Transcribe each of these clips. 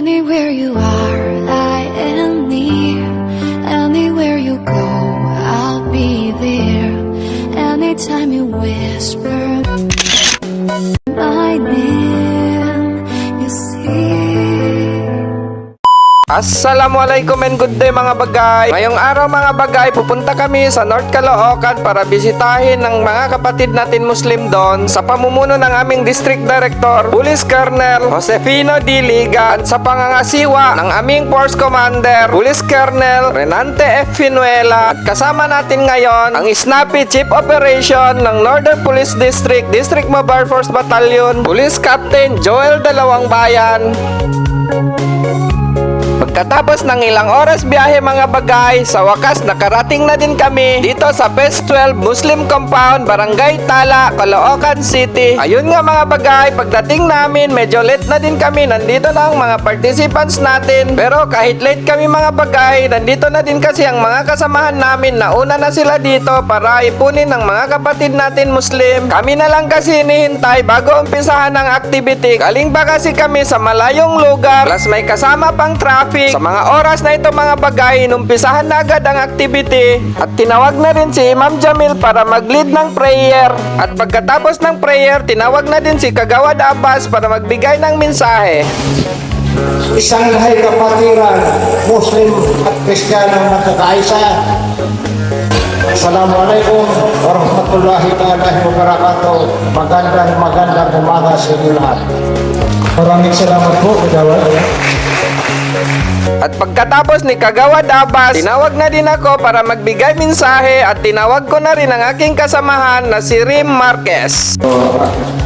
Anywhere you are, I am near. Anywhere you go, I'll be there. Anytime you whisper my name, you see. Assalamualaikum and good day mga bagay. Ngayong araw mga bagay, pupunta kami sa North Caloocan para bisitahin ng mga kapatid natin Muslim doon sa pamumuno ng aming District Director, Police Colonel Josefino D. Liga, at sa pangangasiwa ng aming Force Commander, Police Colonel Renante F. Finuela. At kasama natin ngayon ang Snappy Chief Operation ng Northern Police District, District Mobile Force Battalion, Police Captain Joel Dalawang Bayan. Pagkatapos ng ilang oras biyahe mga bagay, sa wakas nakarating na din kami dito sa Phase 12 Muslim Compound, Barangay Tala, Caloocan City. Ayun nga mga bagay, pagdating namin medyo late na din kami. Nandito na ang mga participants natin. Pero kahit late kami mga bagay, nandito na din kasi ang mga kasamahan namin. Nauna na sila dito para ipunin ng mga kapatid natin Muslim. Kami na lang kasi hinihintay bago umpisahan ang activity. Galing ba kasi kami sa malayong lugar, plus may kasama pang traffic. Sa mga oras na ito mga bagay, inumpisahan na agad ang activity at tinawag na rin si Imam Jamil para mag-lead ng prayer. At pagkatapos ng prayer, tinawag na din si Kagawad Abbas para magbigay ng mensahe. Isang lahay kapatiran, Muslim at Kristiyano nagkakaisa. Assalamualaikum warahmatullahi wabarakatuh. Magandang umaga sa inyo lahat. Maraming salamat po, Kagawad. At pagkatapos ni Kagawad Abbas, tinawag na din ako para magbigay mensahe at tinawag ko na rin ang aking kasamahan na si Rim Marquez.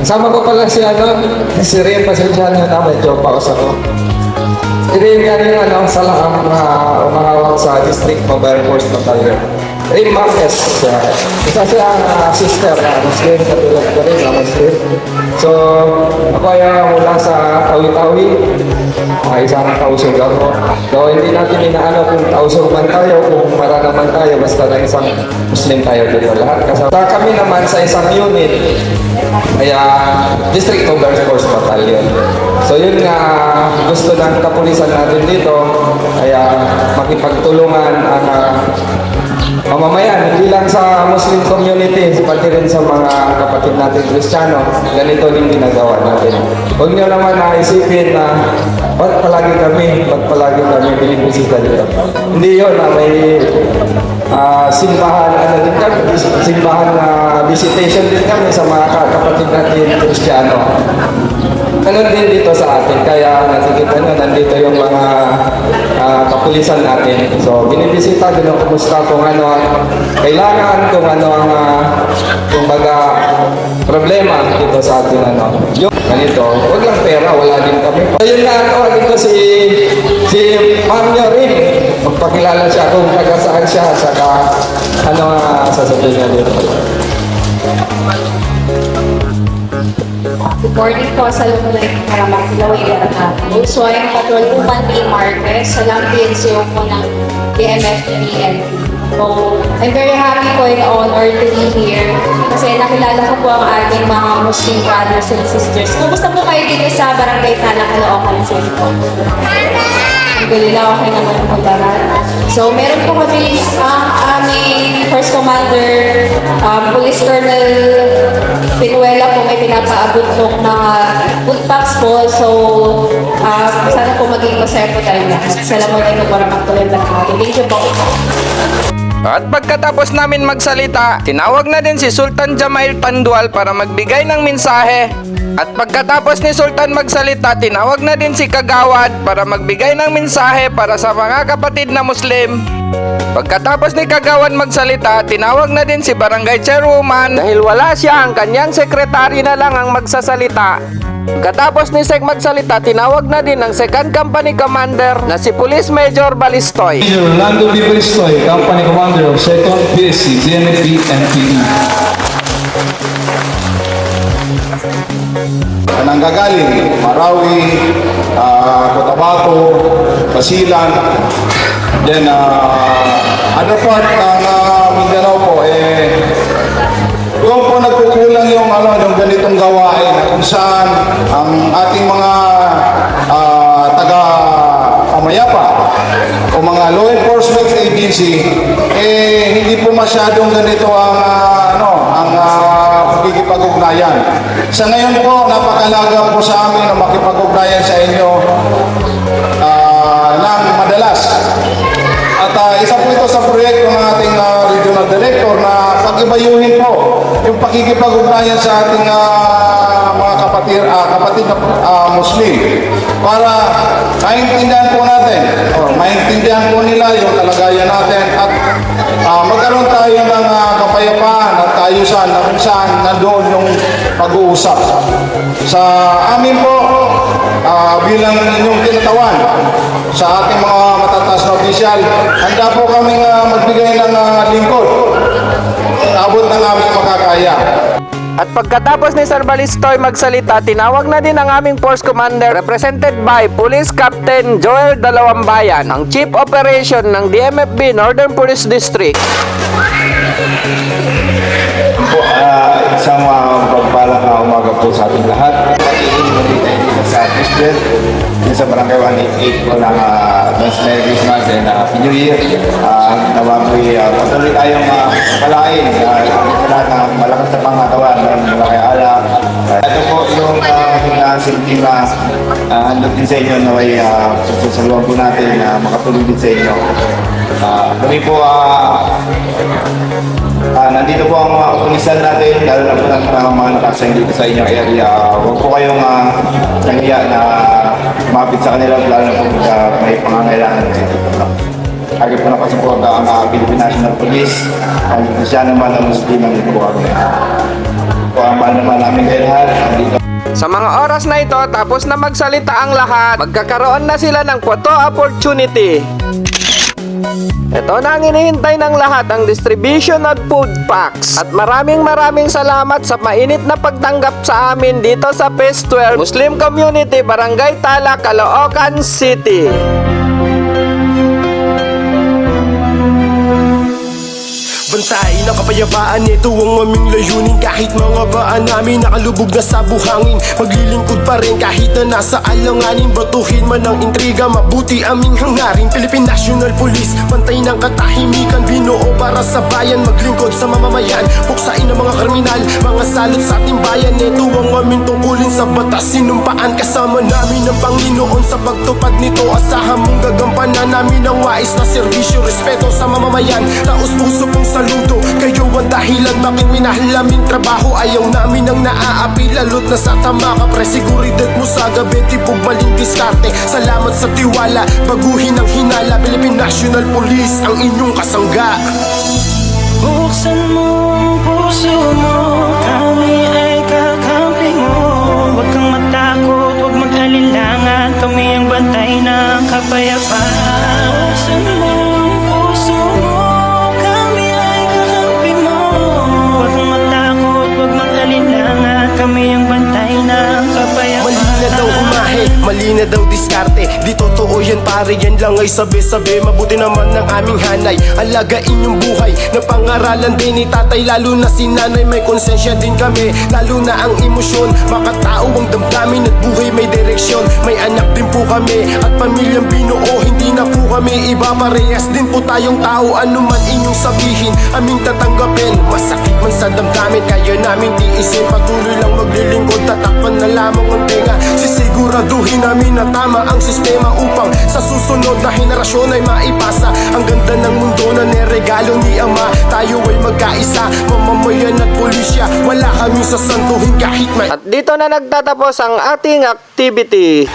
Kasama ko pala si Rim, pasensya na medyo pause ako. Si Rim yan yung salahang umahawak sa District Mobile Force Battalion. Rim Marquez, isa siya sister na Muslim, katulad ko rin na Muslim. So, ako ay mula sa Tawi-Tawi, isang tausog ako. So, hindi natin inaano kung tausog man tayo, kung para naman tayo, basta na isang Muslim tayo dito lahat. Kasi kami naman sa isang unit, kaya District Mobile Force Battalion. So, yun nga gusto ng kapulisan natin dito, kaya makipagtulungan ang mamamayan, hindi lang sa Muslim community, pati rin sa mga kapatid natin Kristiyano, ganito din ginagawa natin. Huwag nyo naman naisipin na ba't palagi kami binibisita dito. Hindi yun, may simbahan, din kami, simbahan na visitation din kami sa mga kapatid natin Kristiyano. Ganun din dito sa atin, kaya nakikita nyo, nandito yung mga kapulisan natin. So, binibisita din ang kumusta kung ano ang kailangan, kung ano ang kumbaga problema dito sa atin. Yung ganito, huwag lang pera, wala din kami. So, yun nga, dito si Ma'am Yorin, magpakilala siya kung taga saan siya, saka sasabihin niya dito. Good morning po sa Lumunoy para makilaway na natin. So, I'm Patrol Uman D. Marquez, sa lang PNCO po ng DMFPNP. So, I'm very happy po and honored to be here kasi nakilala ko po ang ating mga Muslim brothers and sisters. Kumusta po kayo dito sa Barangay Tala, Caloocan City po? Alhamdulillah, okay naman po lahat. So, meron po kami aming First Commander, Police Colonel Finuela po, may pinapaabot ng mga food packs po. So, sana po maging masaya po tayo lahat. Assalamualaikum warahmatullahi wabarakatuh. Thank you po. At pagkatapos namin magsalita, tinawag na din si Sultan Jamail Tandual para magbigay ng mensahe. At pagkatapos ni Sultan magsalita, tinawag na din si Kagawad para magbigay ng mensahe para sa mga kapatid na Muslim. Pagkatapos ni Kagawad magsalita, tinawag na din si Barangay Chairwoman dahil wala siya, ang kanyang sekretary na lang ang magsasalita. Pagkatapos ni Sek magsalita, tinawag na din ang Second Company Commander na si Police Major Balistoy. Major Orlando B. Balistoy, Company Commander of 2nd PSC, DMFB, NPD. Nanggagaling, Marawi, Cotabato, Basilan, then other part ng Mindanao po, doon po nagkukulang yung ganitong gawain kung saan ang ating mga taga pa o mga law enforcement agency, hindi po masyadong ganito ang pagkikipag-ugnayan. Sa ngayon po, napakalaga po sa amin na makipag-ugnayan sa inyo ng madalas. At isa po ito sa proyekto ng ating regional director na pag-ibayuhin po yung pakikipag-ugnayan sa ating mga kapatid na Muslim para maintindihan po natin maintindihan po nila yung kalagayan natin at magkaroon tayo ng kapayapaan at kaayusan na kung saan nandoon yung pag-uusap. Sa amin po, bilang inyong tinatawan sa ating mga matataas na opisyal, handa po kaming magbigay ng lingkod. Abot ng aming makakaya. At pagkatapos ni Sir Balistoy magsalita, tinawag na din ang aming Force Commander represented by Police Captain Joel Dalawambayan, ang Chief Operation ng DMFB Northern Police District. Isang pagpalang na umaga po sa ating lahat. Dito sa Christian, dito sa Barangay 188 po ng advance Merry Christmas and Happy New Year. Nawa po'y patuloy tayong palain sa lahat ng malakas na pangatawan ng malaki ala. Ito po yung simpleng handog din sa inyo na may susaluan po natin na makatulong din sa inyo. Kami po nandito po ang mga otorisan natin, lalo na po ng mga nakasayang dito sa inyong area. Huwag po kayong nahiya na kumapit sa kanila, lalo na po may pangangailangan dito. Lagi po nakasuporta ang Philippine National Police, ang Kristiyan naman ang Muslim ang ito po kami. Ang mahal naman namin kayo lahat, dito. Sa mga oras na ito, tapos na magsalita ang lahat, magkakaroon na sila ng photo opportunity. Ito na ang hinihintay ng lahat, ang distribution of food packs. At maraming salamat sa mainit na pagtanggap sa amin dito sa Phase 12 Muslim Community, Barangay Tala, Caloocan City. Bantayan ang kapayapaan, ito ang aming layunin. Kahit mga baan namin nakalubog na sa buhangin, maglilingkod pa rin kahit na nasa alanganin. Batuhin man ang intriga, mabuti aming hangarin. Philippine National Police, pantay ng katahimikan, binuo para sa bayan, maglingkod sa mamamayan. Puksain ang mga kriminal, mga salot sa ating bayan. Ito ang aming tungkulin sa batas, sinumpaan kasama namin ng Panginoon. Sa pagtupad nito, asahan mong gagampanan namin ang wais na serbisyo, respeto sa mamamayan. Taos puso pong saludo, kayo ang dahilan bakit minahal aming trabaho. Ayaw namin ang naaapi, lalot na sa tama ka pre. Siguridad mo sa gabi, tibog maling diskarte. Salamat sa tiwala, baguhin ang hinala. Philippine National Police, ang inyong kasangga. Buksan mo ang puso mo, kami ay kakampi mo. Huwag kang matakot, huwag mag-alinlangan, kami ang bantay ng kapayapaan. Buksan mo ang puso mo, kami ay kakampi mo. Huwag kang matakot, huwag mag-alinlangan, kami ang bantay ng kapayapaan. Mali na daw umahe, mali na daw diskarte. Di totoo yan pare, yan lang ay sabi-sabi. Mabuti naman ng aming hanay, alagain yung buhay na pangaralan din ni tatay. Lalo na si nanay, may konsensya din kami. Lalo na ang emosyon, makatao ang damdamin at buhay may direksyon. May anak din po kami at pamilyang binuo. Hindi na po kami iba, parehas din po tayong tao. Ano man inyong sabihin, aming tatanggapin. Masakit man sa damdamin, kaya namin tiisin. Patuloy lang maglilingkod, tatakpan na lamang ang tenga. Sisiguraduhin namin na tama ang sistema upang sa susunod na henerasyon ay maipasa ang ganda ng mundo na niregalo ni Ama. Tayo ay magkaisa, mamamayan at pulisya, wala kaming sasantuhin kahit may... At dito na nagtatapos ang ating activity.